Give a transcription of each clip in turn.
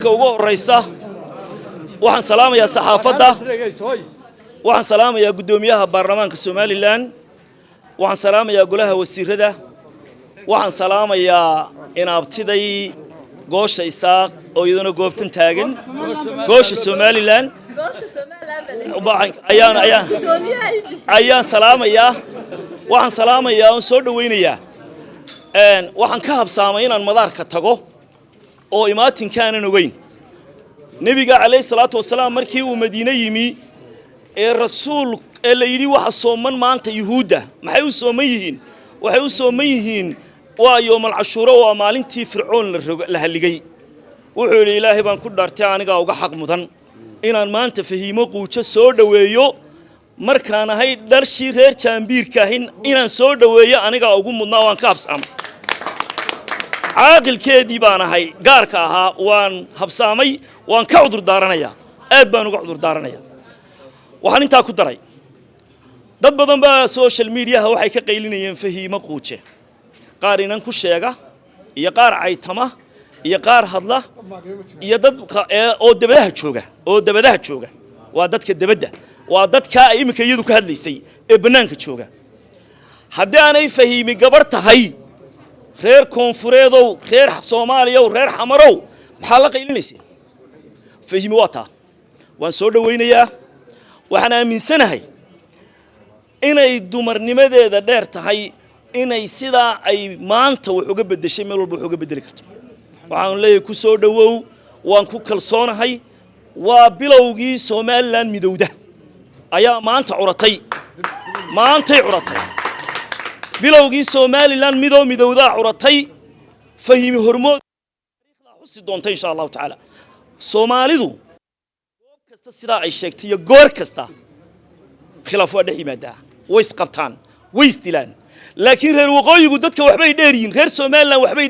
ugu horeysa waxaan salaamayaa saxaafadda waxaan salaamayaa gudoomiyaha baarlamaanka Soomaaliland waxaan salaamayaa golaha wasiirada waxaan salaamayaa inaabtiday goosha Isaaq oo iyaduna goobtan taagan goosha Soomaaliland ayaan salaamayaa waxaan salaamayaa oo soo dhaweynayaa waxaan ka habsaamay inaan madaarka tago oo imaatin kaanan ogeyn nabiga kaleey salaatu wasalaam markii uu Madiina yimi ee rasuul la yiri waxa sooman maanta yahuuda maxay u sooman yihiin waxay u sooman yihiin waa yoomal cashuura waa maalintii fircoon la haligay wuxuu yiri ilaahay baan ku dhaartay aniga uga xaq mudan inaan maanta fahiimo quujo soo dhaweeyo markaan ahay dharshii reer jaambiirka ahin inaan soo dhaweeyo aniga ugu mudnaa waan ka habsaamay عاقلكيدي بان هاي غاركا اها وان habsaamay waan ka cudur daaranayaa aad baan uga cudur daaranayaa waxaan inta ku daray dad badan ba social media waxay ka qaylinayeen fahiimo quuje qaar inan ku sheega iyo qaar aytama iyo qaar hadla iyo dad oo dabadaha jooga waa dadka dabada waa dadka ay imika iyadu ka hadlaysay ee banaanka jooga haddii aanay fahiimi gabar tahay reer koonfureedow reer Soomaaliya reer xamarow maxaa la qaylinaysaa fahimi wata waan soo dhaweynayaa waxaan aaminsanahay inay dumarnimadeeda dheer tahay inay sida ay maanta wax uga bedeshay meel walba wax uga bedeli karto waxaan leeyahay ku soo dhawow waan ku kalsoonahay waa bilowgii Soomaaliland midowda ayaa maanta curatay bilowgii Soomaaliland midowda curatay fahimi hormood taariikhda xusi doonta insha Allah taala Soomaalidu goob kasta sida ay sheegtay goor kasta khilaaf waa dhaximaada way isqabtaan way istilaan laakiin reer waqooyigu dadka waxbay dheeriin reer Soomaaliland waxbay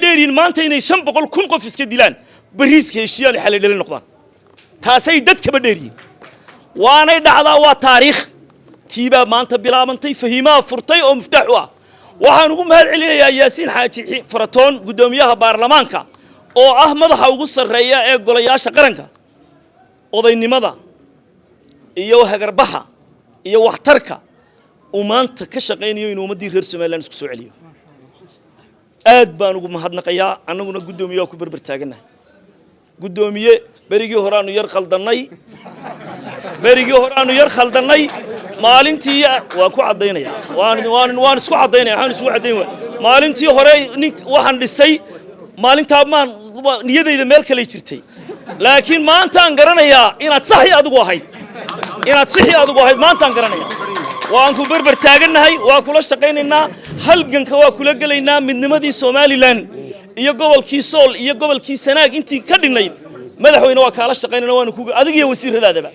dheeriin maanta inay 500,000 qof iska dilaan bariiska heshiiyaan xalay dhalin noqdaan taasay dadka ba dheeriin waanay dhacdaa waa taariikh تيبا مانتا بلامنتي فهيما فرتي أو مفتاحوا وحن نقول هذا علينا يا ياسين حاجي فرطون قدوميها بارلمانكا أو أحمد حوقص الرئية يقول يا شقرنكا وضيني ماذا إيوه هجربها إيوه واحتركا ومانتا كشقين يوين ومدير هرسوم اللي نسكسو عليه أدبا نقول ما هذا نقيا أنا نقول قدوميها كبر برتاجنا قدومية بريجي هرانو يرخل دناي بريجي هرانو يرخل دناي maalintii waan ku cadeynaya waan isku cadeynaya waxaan isku cadeynaa maalintii hore waxaan dhisay maalinta maan niyadeyda meel kale jirtay laakiin maanta aan garanayaa inaad saxi adigu ahayd maanta aan garanayaa waan ku barbar taaganahay waan kula shaqeynaynaa halganka waa kula galeynaa midnimadii Soomaaliland iyo gobolkii Sool iyo gobolkii Sanaag intii ka dhinayd madaxweyne waa kala shaqeynaa waan ku adiga iyo wasiiradaadaba